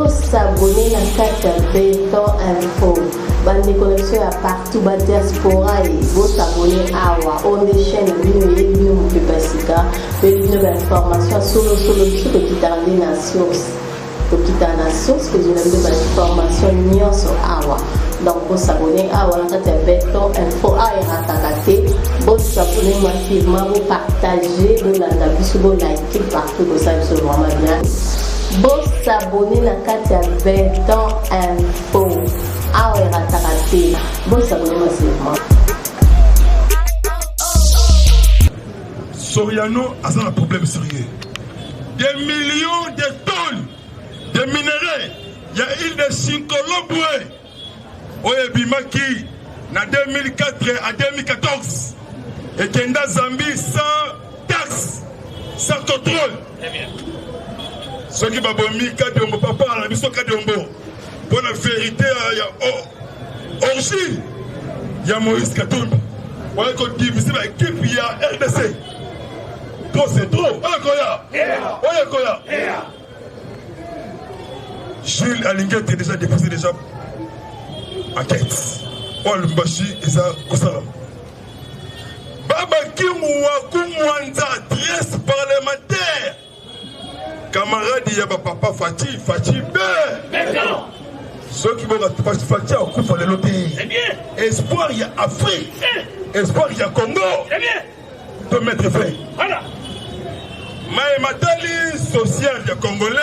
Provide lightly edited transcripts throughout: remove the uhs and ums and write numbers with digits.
s'abonner à la Béton Info. Bande connexion à partout, bande diaspora et vous s'abonner à on est chaîne et nous Pepasika, une information sur le qui t'a rendu nation. Pour quitter la nation, ce que je n'ai pas d'information ni sur Awa. Donc, vous s'abonner à la Béton Info à Eratakate. Vous s'abonner massivement, vous partagez, vous l'avez vous likez partout, vous savez sur vraiment bien. Vous s'abonner à la Béton Info à Eratakate. Vous s'abonner massivement. Soriano a un problème sérieux. Des millions de tonnes de minerais. Il y a île de Sinkolobwe. Oyebimaki, en 2004 à 2014. Et Kenda Zambie sans taxe, sans contrôle. Très bien. Ceux qui m'ont Kadembo, papa, la mission Kadembo. Pour la vérité, il y a Orgi. Il y a Moïse Katumbi. On a divisé l'équipe, il y a RDC. Trop, c'est trop. Oyakoya. Jules Alinguet est déjà déposé déjà enquête. Olumbashi et ça, Kosalam. Baba Kimouwa Koumouanza, adresse parlementaire. Camarade, il y a papa Fati B. Maintenant. Ceux qui vont Fati à coup fallait l'ôter. C'est bien. Espoir, il y a Afrique. Espoir, il y a Congo. C'est bien. De mettre fait. Voilà. Mais Matali social des Congolais,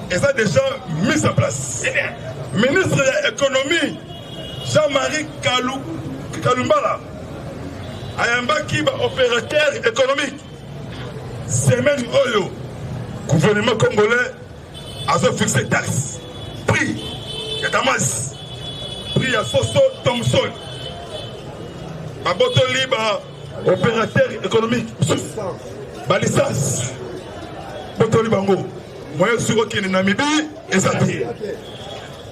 et ça déjà mis en place. C'est bien. Ministre de l'économie, Jean-Marie Kalumbala, Ayamba Kiba, opérateur économique. Semaine Oyo, gouvernement congolais a fixé taxe. Prix, il y a Damas. Prix à Soso Thompson. Baboto Liba, opérateur économique. Balisas. Botoli Bango. Moi, je suis au Namibie et ça dit.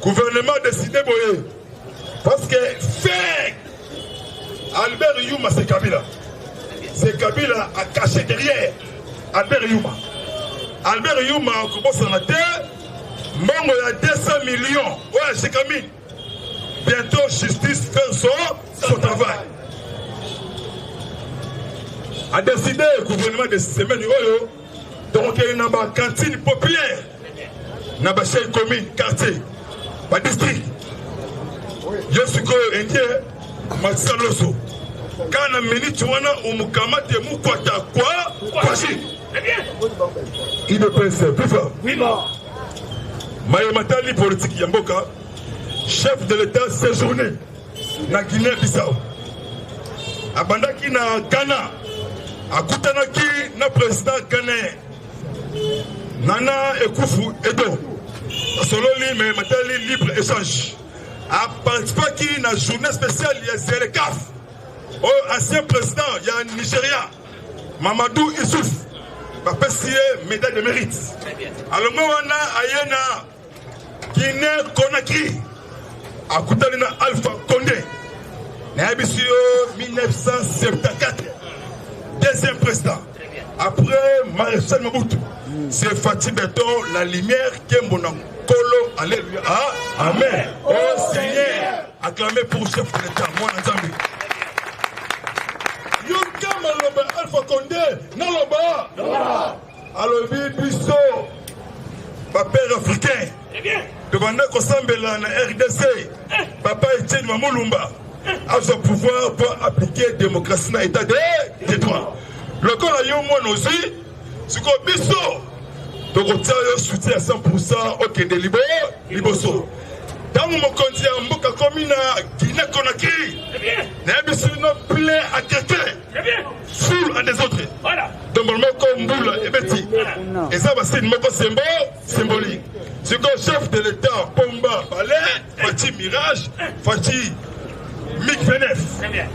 Gouvernement décidé boyer. Parce que fait Albert Youma, c'est Kabila. C'est Kabila a caché derrière Albert Youma. Albert Youma, on commence à la terre. Mongo il y a 200 millions. Ouais, c'est Camille. Bientôt, justice fait son travail. A décidé le gouvernement de semaine Oyo. Donc, il y a une cantine populaire. Dans la commune, quartier, dans le district. Je suis indien, Matsaloso. Quand on a mené Tuana, on m'a kamate Moukwata, quoi? Très bien. Il me presse plus fort. Oui, bon. Maïmatali politique Yamboka, chef de l'État séjourné dans Guinée-Bissau. Abandaki na Ghana, Akutanaki na président ghanéen. Nana Ekoufu Edo. Sololi mais Matali libre échange. A participé à la journée spéciale, il y a Zérekaf. Ancien président, il y a un Nigeria. Mamadou Issouf. Papa Sié, médaille de mérite. Alors moi, on a Ayena, Guinée Conakry. A Koutalina Alpha Condé. Nabisio 1974. Deuxième président. Après Maréchal Mobutu. C'est Fatih Béton, la lumière qui est mon Kolo, alléluia. Ah, amen. Oh Seigneur, acclamé pour le chef de l'État, moi, Nzambi. Yoka Maloba Alpha Condé, Naloba. Alobi Bisso, papa africain. Demandez qu'on s'embelle en RDC. Papa Etienne Mamoulumba a son pouvoir pour appliquer la démocratie dans l'état des droits. Le corps a eu moins aussi, c'est qu'on Bisso. Donc on tient le soutien à 100% au Kende Liboso. Dans mon compte, il y a un commune à Guinée-Conakry. Il y a plein à quelqu'un. Full à des autres. Donc mon comme boule et bêtis. Et ça, c'est une mot symbolique. C'est que le chef de l'État, Pomba, Balais, Fatih Mirage, Fatih MiG 29,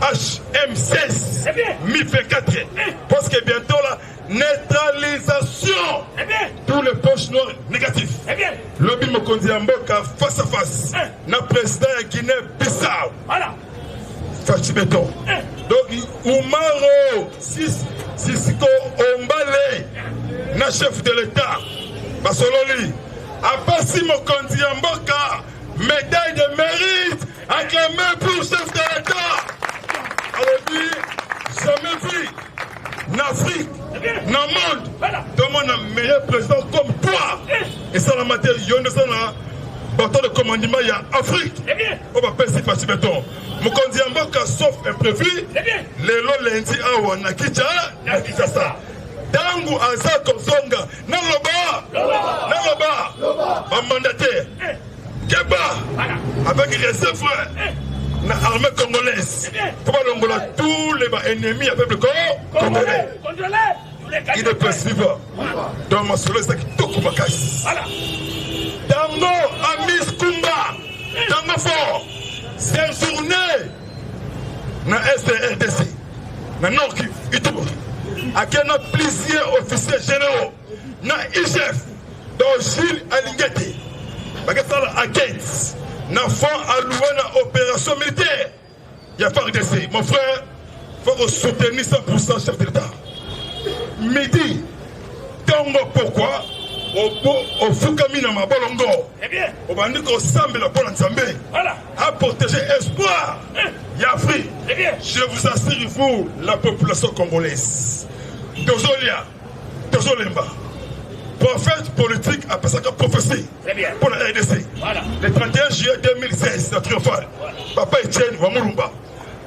HM16, MiG 24. Parce que bientôt la neutralisation tous les poches noires négatifs. Lobby Mokondi Amboka face à face. Na président Guinée-Bissau. Fatih Béton. Donc, Oumaro, Sisiko Ombale, na chef de l'État. Basololi. Apasi Mokonzi Mboka, médaille de mérite, acclamé pour chef de l'État. Alors, jamais vu en Afrique, dans le monde, tout le monde a un meilleur président comme toi. Et ça, la matière, il y a un bâton de commandement, il y a Afrique. On va passer par béton. Mokonzi Mboka, sauf imprévu, les lois lundi, awa, nakicha, nakisasa. Dangu Aza Kozonga, Naloba, un mandataire, Keba, avec réserve, la armée congolaise, pour l'Angola, tous les ennemis avec le corps congolais. Il est possible. Dans ma soleil, c'est tout Koumakas. Dango, Amis Kumba, Dango Fort, c'est journée, dans SRDC, dans Nord Kivu, à qui a plusieurs officiers généraux, dans IGF, dans Gilles Alingati, dans Aguette, dans Fond alloué dans opération militaire. Il y a FARDC. Mon frère, il faut soutenir 100% chef de l'État. Midi, Tango pourquoi au Fukami na Mabolongo, au Bandiko Sambe la Pole Nzambe, à protéger espoir, Yafri. Je vous assure, vous, la population congolaise. Dozolia, Dozolemba, prophète politique après ça qu'a prophétie pour la RDC. Le 31 juillet 2016, la triomphale, Papa Etienne Wamulumba.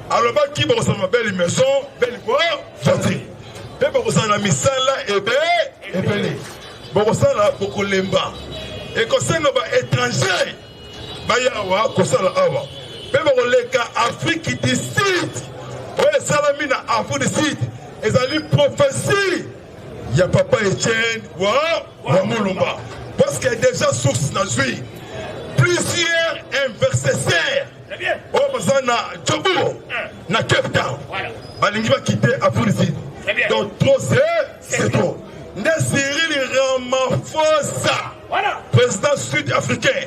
Alors, qui va recevoir belle maison, belle voie, voiture. Et pour ça, la misala et belé. Pour ça, la Bokolemba. Et quand c'est nos étrangers, Bayawa, Kosala Awa. Et pour les cas Afrique qui décide, les salamina Afrique décide. Ils allaient prophétie. Il y a Papa Etienne Wamulumba. Parce qu'il y a déjà source dans le juif. Plusieurs investisseurs. Au Bazana Djobo, na Cape Town. Balingi va quitter Afrique. Donc trop c'est trop. Cyril Ramaphosa, président sud-africain,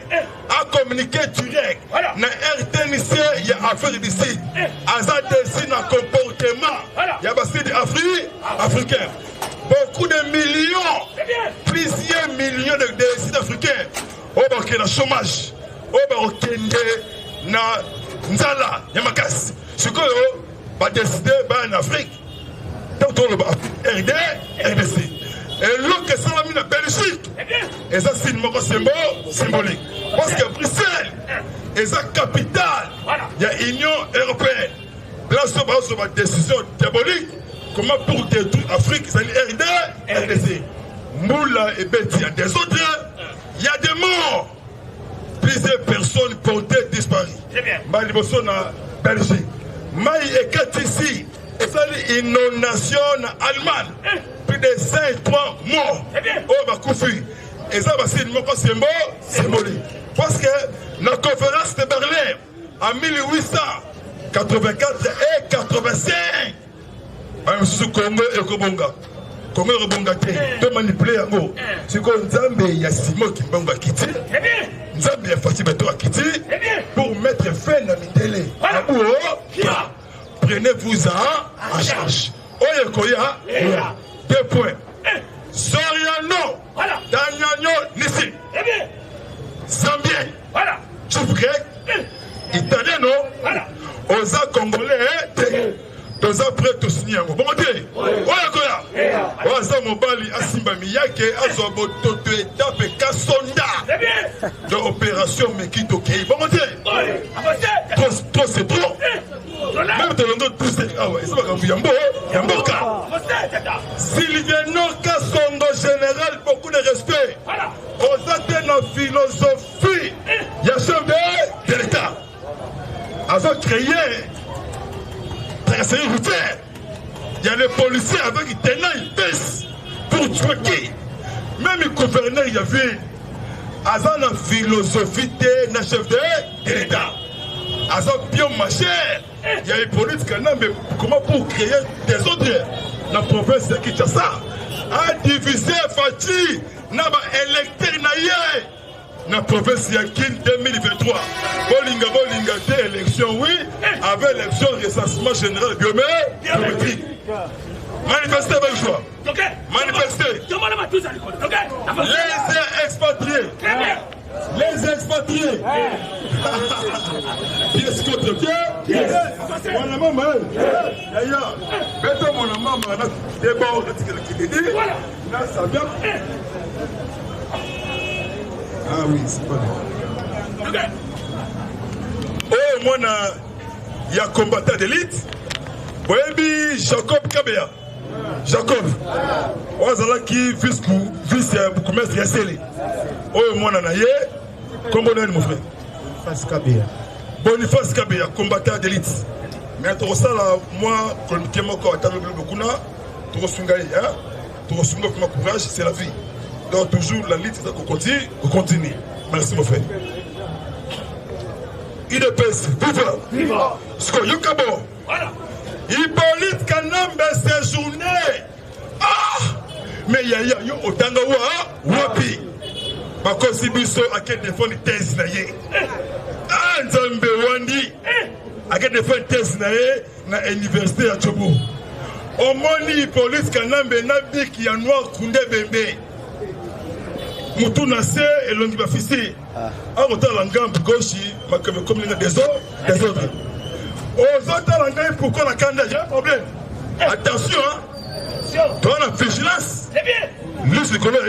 a communiqué direct. Dans RTNC, il y a affaire d'ici. Azad décide dans le comportement. Il y a des africains. Beaucoup de millions, plusieurs millions de Sud-Africains. Au Baroque, le chômage. Au Baroque, na Nzala, Yamakasi. Ce qu'on va décider en Afrique. Tant on le RDC. Et l'autre que ça va mis en Belgique. Et ça, c'est une symbolique. Parce que Bruxelles, et sa capitale, il y a l'Union européenne. Là, ça va sur une décision diabolique. Comment pour détruire l'Afrique, c'est RDC. Moula et Betty, il y a des autres. Il y a des morts. Plusieurs personnes portées disparues. Maliboso na Belgique. Maï et Katisi. Et ça, l'inondation allemande. Plus de 5-3 morts. Oh, bah, Koufi. Et ça, c'est une symbolique. Parce que la conférence de Berlin, en 1884 et 85, sous Congo et Kobonga. Congo et Kobonga, deux manipulés en gros. C'est comme Nzambe, il y a Simon qui m'a quitté. Nzambe, il y a Fatima qui quitté. Pour mettre fin à Mitélé. Prenez-vous en charge. Oye Koya, 2 points. Soriano, Danyano, Nissi. Zambien, Tchoufgrek, Italiano, Oza Congolais, Oza prêt à signer. Bon, Oye Koya, Oza Mobali, Asimba Miyake, Azoboto, Étape, Kassonda, de l'opération Mekito Kei. Bon, trop c'est trop. Même de l'endroit tous ces Yamboka. Sylviano Kassongo général, beaucoup de respect. Aux Athènes en philosophie, il y a chef de l'État. Avec créé, tracé routière. Il y a les policiers avec qui tenaient une peste pour tuer qui. Même le gouverneur, il y avait la philosophie de chef de l'État. Azan bien marché, il y a une politique, mais comment pour créer des autres? La province de Kinshasa a divisé Fati, n'a pas électeur naïe. La province de Kin 2023. Bolinga, des élections, oui, avec l'élection recensement général biométrique. Manifester avec joie. Ok. Manifester. Ok. Les expatriés. Très bien. Les expatriés. Pièce contre pied. Mon maman. D'ailleurs, mettons mon maman. D'abord, Voilà. là, ça vient. Ah oui, c'est pas bien. Ok. Oh, moi, il y a combattant d'élite. Oui, Jacob Kabea. Jacob. Ozala qui vice bourgmestre Yasseli. Oh, moi, nanaye. Comment on est, mon frère? Boniface Kabea. Boniface Kabea, combattant d'élite. Mais tu ressens là, moi, quand je suis encore à Tanobile Bokuna, tu ressens hein? Tu ressens mon courage, c'est la vie. Donc, toujours la lutte, c'est qu'on continue. Merci, mon frère. IDPS, viva! Viva! Sko Yukabo! Voilà! Hippolyte Kanambe séjourné! Ah! Mais yaya yo otanga wapi! Bakosi biso ake défendre thèse na ye. Ah Nzambe wandi! Ake défendre thèse na ye na université ya Chobo. Omoni Hippolyte Kanambe na biki ya noir kunde bembe. Mutu na se elongi bafisi. Ah otala ngambu gauche makame comme les des autres. Aux autres, pourquoi la candidat, j'ai un problème. Attention, hein. Toi, la vigilance. C'est bien. Liste de colère,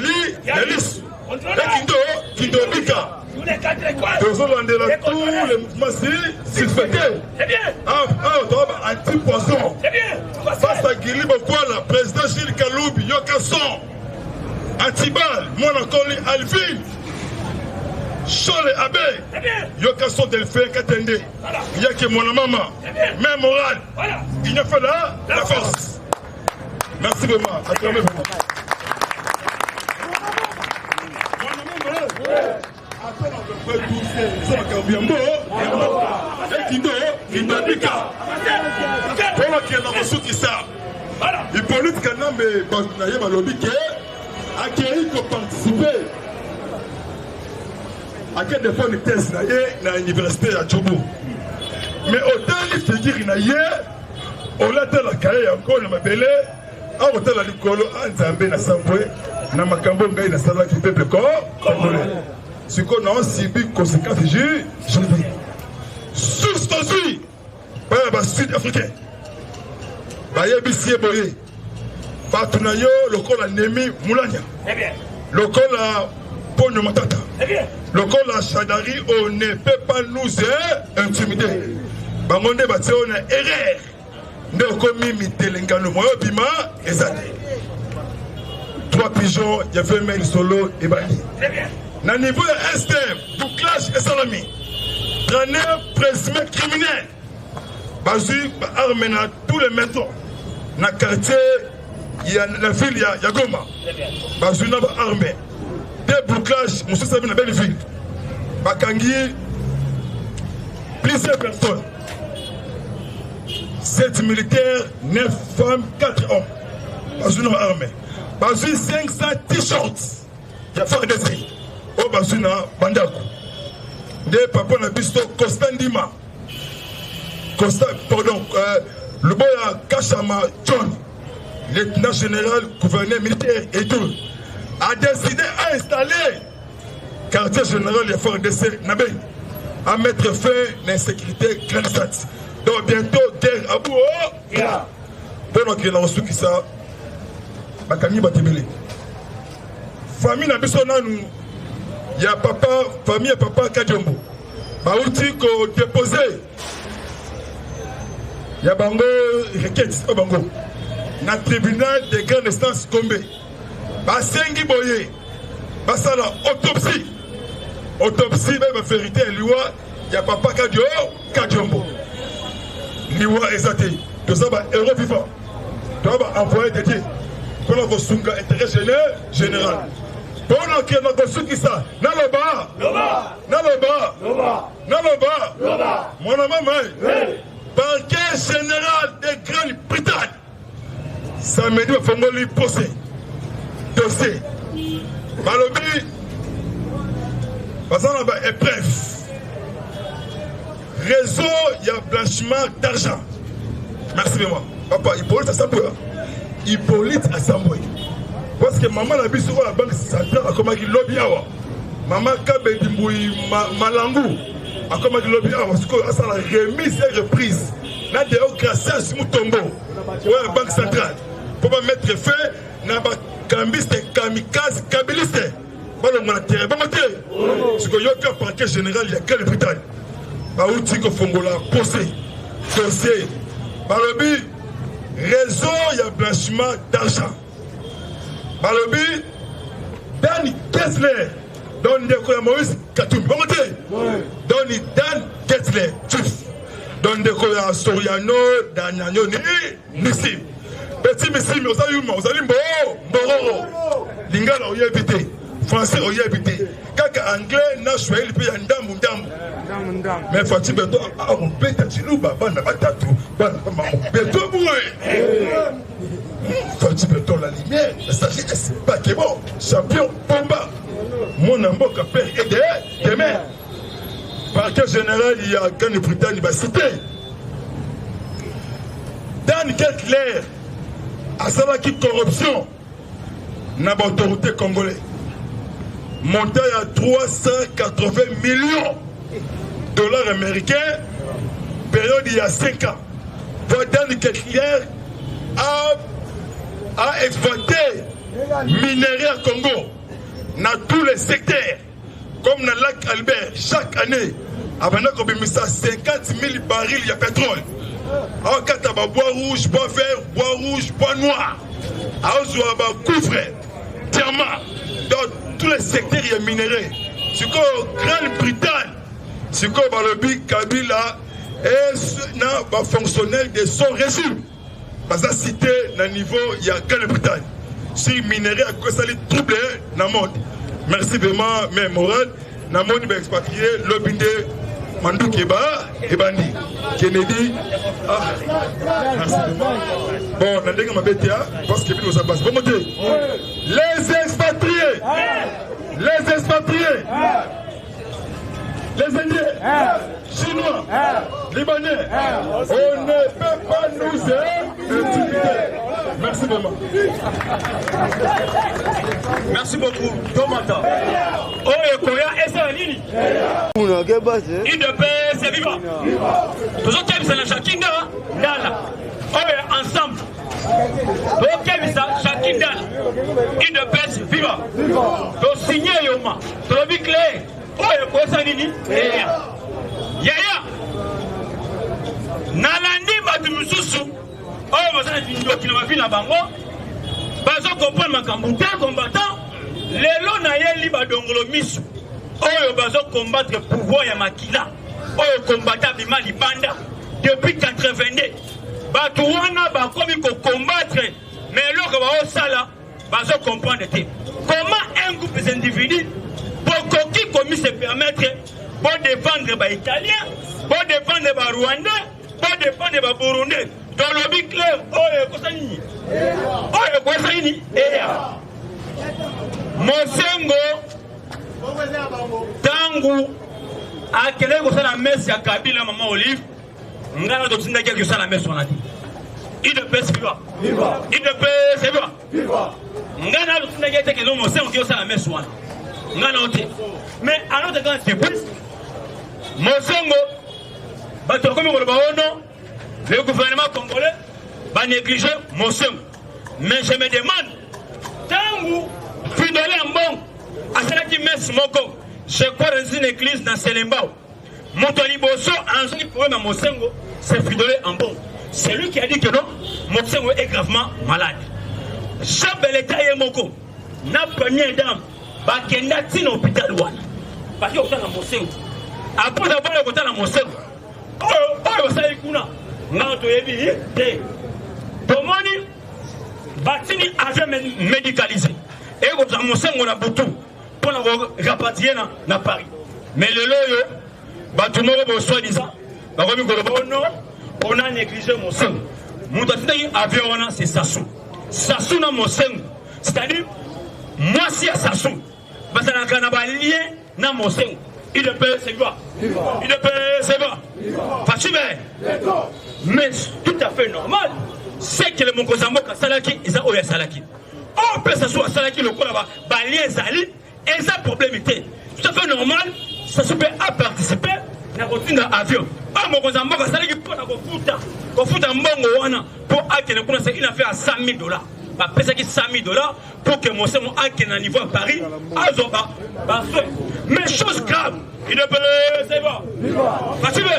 la liste. Et Kindo Bika. Tous les 4 écoles. Tous les mouvements suspectés. C'est bien. Ah, anti-poison. C'est bien. Face à Guilly Bokwala, président Gilles Kaloubi, Yokasson. Antibal, Monacoli, Alvin. Chole Abbé, Yokasson Delphin Katende, il y a que mon maman, même morale, il y a fait la force. Merci vraiment, acclamez vraiment. Hippolyte Kanambe, acquérir pour participer. À quel défaut de thèse dans l'université à Djobo. Mais autant il figure na ye, on a la carrière encore na mabele, a autant la likolo anzambe na sambwe, na makambo ngai na sala ki peuple congolais. Ce qu'on a subi conséquences juridiques. Sous-tozui, ba sud-africain. Ba yebisi boye. Ba tunayo lokola nemi mulanya. Lokola Ponyo Matata. Le col à Chadari, on ne peut pas nous intimider. Bangonde Baté, on a erreur. Nous avons commis Mitelengano, moi, Bima et Zade. 3 pigeons, il y avait Mel Solo et Bali. Na niveau de STM, bouclage et salami. Traîneur présumé criminel. Bazu, armé dans tous les maisons. Dans le quartier, il y a la ville, il y a Goma. Bazu n'a pas armé. Des bouclages, monsieur Sabi na Belleville. Bakangi, plusieurs personnes. 7 militaires, 9 femmes, 4 hommes. Bazuna armé. Bazu 500 t-shirts. Il y a fait des essais. Au Bazuna, Bandaku. Des papas na bisto, Constant Dima. Le boy à Kachama John, lieutenant général, gouverneur militaire et tout. A décidé à installer quartier général des forces d'essai Nabé, à mettre fin à l'insécurité clandestine. Donc bientôt, guerre à bout. Pendant qu'il y a reçu qui ça, Bakani Batibili. Famille Nabissona, il y a papa, famille et papa Kadjombo. Baouti ko déposé. Il y a Bango requête au Bango. Dans le tribunal de grande instance Gombe. Basengi boye, basala autopsie. Autopsie, même vérité, liwa, il y a papa Kadjombo. Liwa exaté. Tout ça, héros vivant. Tu vas envoyer des dieux. Pour la Vosunga, intérêt général. Pendant qu'il y a notre souki ça, Naloba, mon maman, parquet général de Grande-Bretagne. Ça m'a dit qu'il faut lui poser. Dossier. Malobi, parce qu'on a épreuve. Réseau, il y a blanchiment d'argent. Merci de moi. Papa, il peut ça peut. Hippolyte Asambwe. Parce que maman a vu sur la banque centrale a comme il lobby awa. Maman Kabe Dimboui Malangu a comme il lobby awa. Parce que ça la remise et reprise. Là de haut grâce à Mutombo. Ouais, la banque centrale. Pour pas mettre feu, n'a pas cambiste, kamikaze, kabiliste. Voilà mon intérêt. Bon matin. Parce que yoka parquet général il y a quelle Bretagne. Bah outil que Fongola posé. Dossier. Balobi réseau il y a blanchiment d'argent. Balobi Dan Kessler donne des coups à Moïse Katoum. Bon côté. Donne Dan Kessler. Tchouf. Donne des coups à Soriano, Danyano, Nissim. Petit Missim, vous allez Mboro. Lingala, vous y habitez. Français, vous y habitez. Kaka anglais, national, il peut y avoir mais Fatih Beto, on peut être chez nous, Baba n'a pas tatou. Beto, Fatih Beto, la lumière, la sagesse, Bakebo, champion, Pomba. Mon amour, père et demain. Parquet général, il y a Gane Britannique, il va citer. Dan Kessler, à savoir qui corruption, n'a pas autorité congolais. Monté à 380 millions de dollars américains, période il y a 5 ans. Dan Kessler a exploité minerai à Congo dans tous les secteurs, comme dans le lac Albert, chaque année, avant qu'on ait 50 000 barils de pétrole. En cas de bois rouge, bois vert, bois rouge, bois noir. En couvre, diamant, dans tous les secteurs, il y a minerai. C'est comme Grande-Bretagne, c'est comme le Big Kabila et les fonctionnaires de son régime. Parce que cité, dans le niveau, il y a Grande-Bretagne. Si le minerai a causé des troubles dans le monde. Merci vraiment, mais moral, dans le monde, il va expatrier l'obinde. Mandou Keba et Bandi. Kennedy. Ah, merci. Bon, on a dit que ma bête parce que nous ça passe. Bon, les expatriés. Les expatriés. Les Indiens. Chinois. Libanais. On ne peut pas nous intimider. Merci vraiment. Merci beaucoup. Tomata. Oh, et Koya, et ça, Lini. IDPS, c'est vivant. Tous autres, c'est la Chakinda. Dala. Oh, ensemble. Ok, ça, Chakinda. IDPS, vivant. Donc, signé, Yoma. Trobi clair. Oh, et quoi, ça, Lini. Yaya. Nalandi, Badumususu. Oh, vous avez dit qu'il m'a fait la bango. Bazo comprendre ma kambuta combattant. Lelo na yeli badongolo misu. Oyo bazo combattre le pouvoir ya makila. Oyo combattant bima libanda depuis 82. Batu wana ba komi ko combattre mais loko ba osala bazo comprendre te. Comment un groupe d'individus pour qui commis se permettre pour défendre ba italien, pour défendre ba rwandais, pour défendre ba burundais. Dans le but clair, oh, Kosani. Oh, Kosani. Mosengo, Tangu, à quel est la messe à Kabila, maman Olive, Ngana de Tindakia qui la messe on a dit. Il ne peut pas. Il ne peut pas. Ngana de Tindakia qui l'homme Mosengo qui la messe on a dit. Ngana ôté. Mais à l'autre temps, c'est plus. Mosengo, bateau comme le baono. Le gouvernement congolais va négliger mon sein. Mais je me demande, Tangu, fidèle en bon, à cela qui met Moko, je crois dans une église dans Selembao. Montoli Bosso, en ce qui pourrait mon sengo, c'est fidèle en bon. C'est lui qui a dit que non, mon sengo est gravement malade. Jean Beletaye Moko, n'a première dame, Bakenda Tino hôpital Wana. Parce qu'il y a mon sengo. Après avoir le côté dans mon sengo, oh, ça y est, non, tu es bien. Tomoni, Batini avait médicalisé. Et vous avez montré mon aboutou pour la rapatrier dans Paris. Mais le loyo, Batumoro, soi-disant, on a négligé mon sang. Mon avion, c'est Sassou. Sassou dans mon sang. C'est-à-dire, moi, si à Sassou, parce que je n'ai lien dans mon sang. Il ne peut se voir. Il ne peut se voir. Facile. Mais tout à fait normal. c'est que le Mokozambo Salaki et ça Oya Salaki. On peut s'asseoir Salaki le Kolaba, Balien Zali, et ça problème tout à fait normal, ça se peut à participer dans le avion. Ah, Mokozambo Salaki pour la Kofuta Mbongo Wana pour Akene Kuna, il a fait à $100,000. Bah, pèse qui $100,000 pour que mon sémo Akene à niveau à Paris, à Zoba, mais chose grave. Il ne peut le savoir. Fatigué.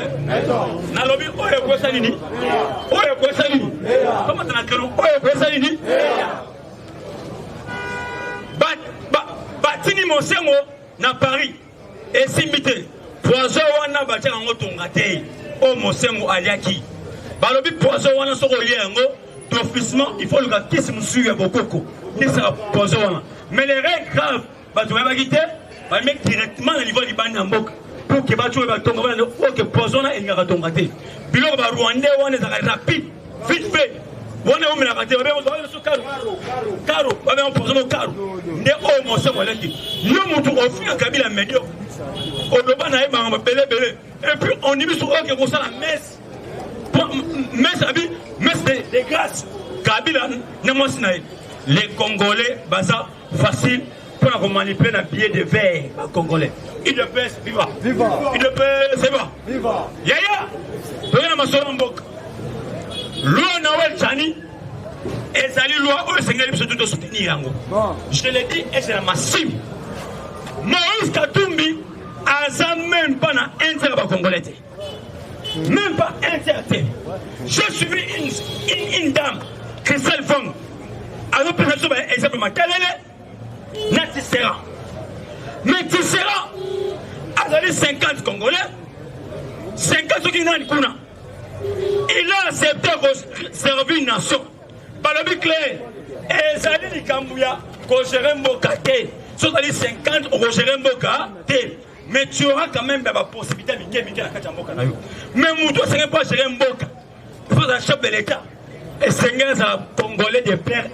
Nalobi, oye quoi salini? Oye quoi salini? Comment t'as dit? Oye quoi salini? Batini mon sémo na Paris et simité. Poison wana batia ngo tongate. O mon sémo aliaki. Balobi poison wana soko liengo. D'officiellement, il faut le gars qui se monsieur Bokoko. Ni ça poison wana. Mais les règles graves, bah tu vas pas quitter. Va mettre directement au niveau du Banambok pour que Batu va tomber dans le poison et il n'y aura pas de bilo va Rwandais on est rapide vite fait on est au milieu raté on est sur caro on est en poison au caro ne au mon sang on dit nous montou au fil Kabila médio au doba na eba belé et puis on y met sur que comme ça la messe de grâce Kabila ne moi les Congolais basa facile pour manipuler un billet de verre congolais. Il le pèse, viva. Il le pèse, c'est bon. Viva. Yaya, tu es dans ma soeur en bok. Loi Nawel Chani, et Zali loi, où le Seigneur peut tout soutenir. Je te l'ai dit, et c'est la massive. Moïse Katumbi, a même pas un tiers congolais. Même pas un tiers. Je suis une dame, Christelle Fong. Alors, pour exemple, ma calèle. Natissera. Mais Tissera a 50 Congolais, 50 qui n'ont pas. Il a accepté de servir une nation. Par le but clair, et Zali di Kambouya, Roger Mboka, soit 50 Roger Mboka, mais tu auras quand même la possibilité de Miké la Mboka. Mais Moutou, ce n'est pas Roger Mboka. Il faut un chef de l'État. Et Seigneur, c'est un Congolais de père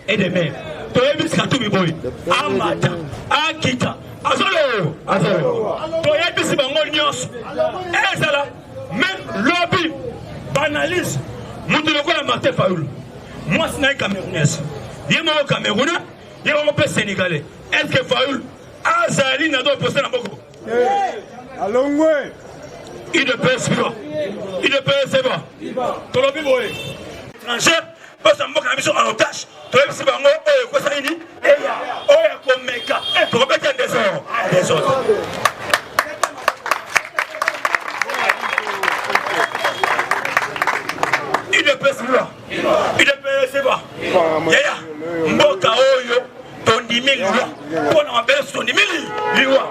et de mère. Toyebi sikatumi boy amata akita azolo toyebi sibango nyos ezala même lobby banalise mutu lokola Martin Fayulu moi c'est un Camerounais yemo Camerounais yemo pe Sénégalais est-ce que Fayulu azali na do poster na boko alongwe il ne peut pas tolobi boy étranger parce que mboka na biso en otage toyebi sibango oyo ko salini oyo ko meka to ko beta des autres il ne peut pas yaya mboka oyo tondimi liwa pona mabele tondimi liwa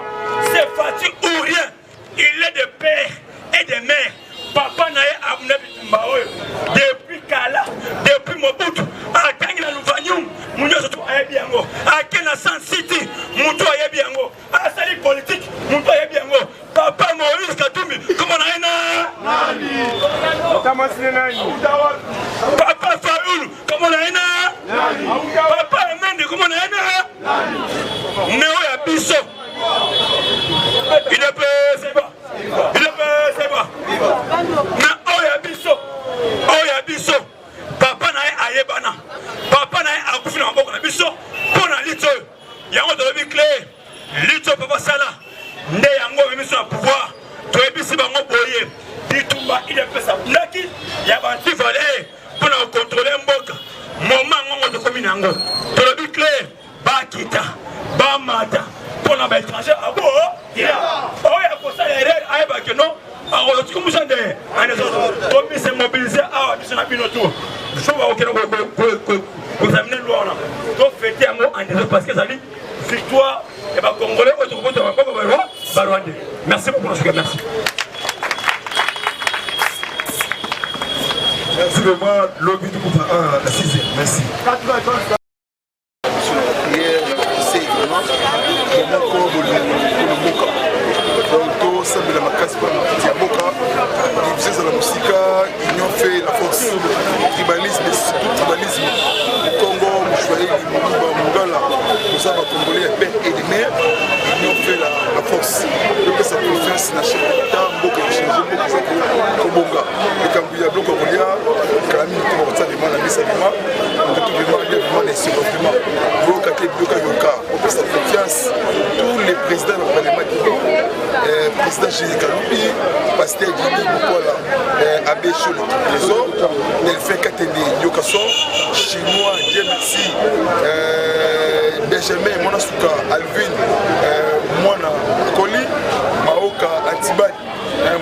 c'est Fati ou rien il est de père et de mère papa na ye amna bitumba oyo depuis kala depuis Mobutu akangi na Luvanyum munyo soto ayebi yango akena San City mutu ayebi yango asali politique mutu ayebi yango papa Moïse Katumbi comment na ena nani otamasine nani papa Fayulu comment na ena nani papa Mende comment na ena nani neo ya biso il ne peut pas na oya biso papa na ayebana papa na akufi na maboko na biso pona lito yango tolobi clair lito papa sala nde yango miso na pouvoir toyebisi bango boye bitumba il peut ça laki ya banti valé pona contrôler mboka moment ngongo de commune yango tolobi clair bakita bamata pona ba étranger abo oya ko ça erreur ayeba que non. Alors, tu commences à dire, on s'est mobilisé à la tour. Je vais vous amener loin. Donc, fêtez un mot en désordre parce que ça dit victoire et va Congolais, merci beaucoup, merci. Merci vraiment, lobby du groupe 1, la 6e. Merci. La musique, union fait la force. Tribalisme, surtout tribalisme. Le Congo, Mouchouaï, Mouba, Mungala, nous sommes Congolais, père et de mère. gagner, ils ont fait la force. Donc ça confiance dans chef d'État, beaucoup de changer, beaucoup de Kobonga. Et quand il y a beaucoup de gens, quand même, tout le monde a demandé la mise à l'éma, on a tout demandé les survivants. Vous avez Yoka, on peut faire confiance. Tous les présidents du Parlement président Génie Kalumbi, pasteur Guigui Mokola, Abbé Chol, les autres, Nelfin Katende, Yokaso, Chinois, Dieu merci, Benjamin Monasuka, Alvin, Moana Koli, Maoka Antibani,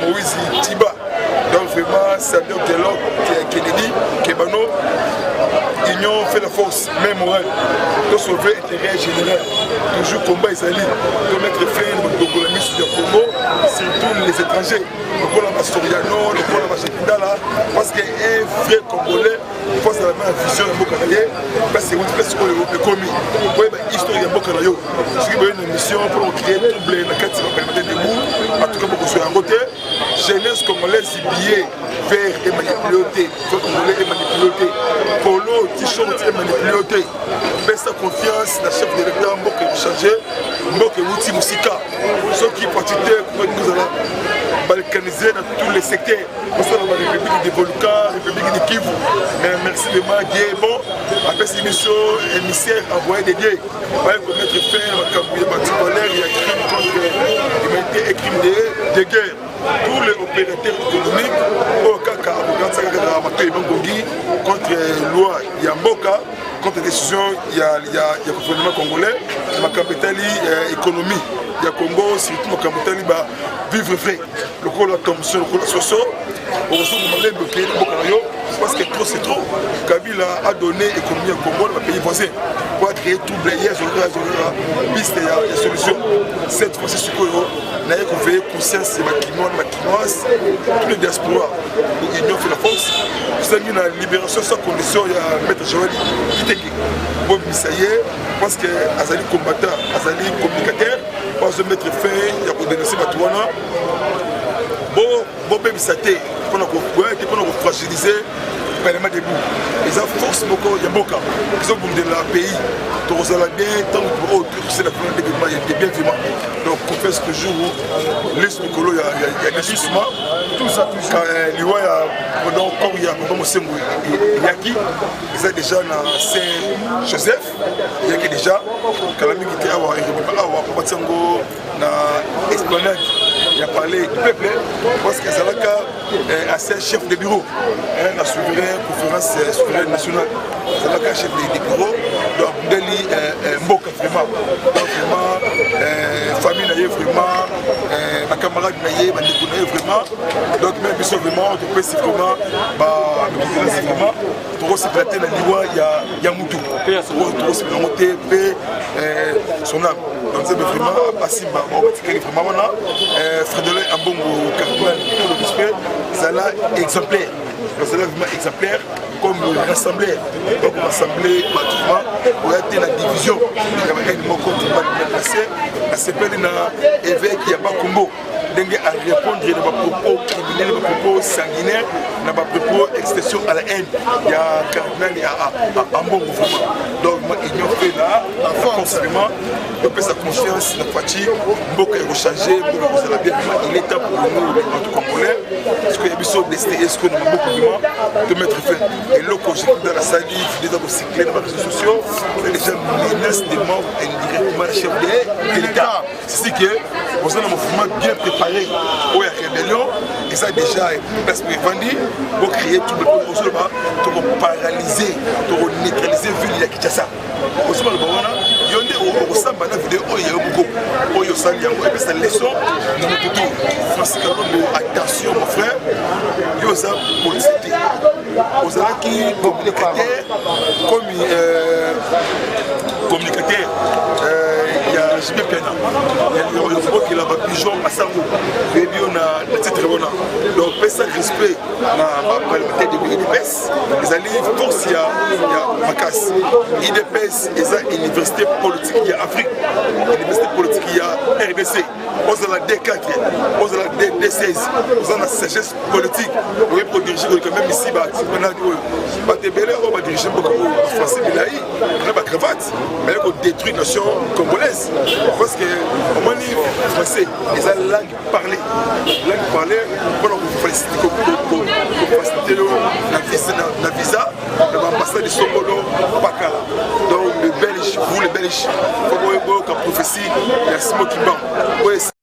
Moïse Tiba. Donc vraiment, Samuel Dialog, Kennedy, Kebano, Union fait la force, même morale, de sauver l'intérêt général. Toujours combat israélien, de mettre fin au mise du Congo, surtout les étrangers. Le Colamba Soriano, le Colamba Chekindala, parce qu'un vrai Congolais, face à la même vision de Mokanaye, parce que c'est le commis. Vous voyez l'histoire de Mokanayo. C'est une mission pour créer trouble dans le cadre de debout, en tout cas pour construire un côté. Jeunesse congolaise billets vert et manipulé, congolais et manipulé, polo, t-shirt et manipulé. Baisse sa confiance dans le chef de l'État, Mboke changer, Mboke Wouti Moussika. Ceux qui participaient, nous allons balkaniser dans tous les secteurs. Pour ça, dans la République des Volcans, la République des Kivu. Mais merci de moi, Dieu est bon. Après cette émission, émissaire envoyé des dieux. On va mettre fin à la campagne bâtimentaire, il y a crime contre l'humanité et crime de guerre. Tous les opérateurs économiques, au Kaka, contre la loi Yamboka, contre la décision, il y a le gouvernement congolais, ma capitale économie, il y a Congo, surtout ma capitale vivre vrai. Le coup la tension, le coup la soso, on reçoit le pays de Bokarayo, parce que trop c'est trop. Kabila a donné l'économie au Congo, le pays voisin, pour créer tout blayé, piste de solution. Cette fois-ci, ce qu'on a veillé conscience, c'est ma quinoise, tous les diasporas, l'Union fait la force. Vous avez la libération sans condition, il y a Maître Joël Kitenge. Bon, ça y est, parce que Azali combattant, Azali communicateur, pour se mettre fin, il y a pour dénoncer Batouana. Bon, même ça t'est, pour nous fragiliser. Parlement debout. Ils ont force beaucoup, il y a beaucoup. Ils ont de la pays. Donc vous allez bien, tant que vous c'est la première développement, il y a bien vivant. Donc on fait ce jour où l'Est du Colo, il y a des susciments. Tout ça, toujours. Quand l'Iwa, il y a pendant mon Sengo, il y a qui? Ils ont déjà dans Saint-Joseph, il y a qui déjà, quand la musique était à Ouah, il y a pas Sengo, dans l'Esplanade. Il a parlé du peuple, parce que Zalaka est assez chef de bureau, la souveraine conférence souveraine nationale. Zalaka chef de bureau, donc Ndeli Mboka vraiment. Donc vraiment, famille naïe vraiment, ma camarade naïe, ma négo naïe vraiment. Donc même si vraiment, on peut si vraiment, c'est vraiment, pour se plater dans l'Iwa, il y a Moutou. Pour se plater, son âme. Donc c'est vraiment, passé, vraiment, Frédéric Ambongo Cardinal, tout le respect, ça là exemplaire. Donc c'est là vraiment exemplaire comme l'assemblée. Donc l'assemblée, pour être la division, il y a un mot contre le passé, la CPL dans l'évêque, il n'y a pas Congo. À répondre à nos propos criminels, nos propos sanguinaires, nos propos extension à la haine. Il y a un cardinal à Ambongo vraiment. Donc ils ont fait là, forcément, on peut sa confiance dans Fati, beaucoup est rechangé, beaucoup est bien, il est temps pour nous, notre Congolais, parce qu'il y a besoin de STS, qu'on a beaucoup vraiment, de mettre fin. Et là, quand j'ai dans la salle, je suis cyclé dans les réseaux sociaux, les gens menacent des membres indirectement le chef de l'État. C'est ce que, vous avez un mouvement bien préparé. Où il y a rébellion, et ça déjà, parce que Vandi, pour créer tout le monde, pour paralyser, pour neutraliser la ville de Kinshasa. Aussi, il y a une vidéo, il y a beaucoup, il y a une leçon, attention mon frère, il y a une politique. Vous avez qui communicateur, il y a JB Pena, il y a qui a pigeon à Sango, et puis on a le titre. Donc, ça respect dans la parlementaire de l'IDPS, les alliés force, il y a Makas. IDPS, il y a l'université politique, il y a Afrique, l'université politique, il y a RDC. oza la D4 oza la D16 oza na sagesse politique oyebi kodirige koleka même ici bapanaki oyo bato ebele oyo badirige mboka oyo bafrançais bilai na bacravate baye kodétruire nation congolaise parce que omoni français eza langue parlée mpona kofacilite yo na visa na baambassade songolo pakala donc le belge vous les belges faut boyoka prophétie ya Simo Kimbangu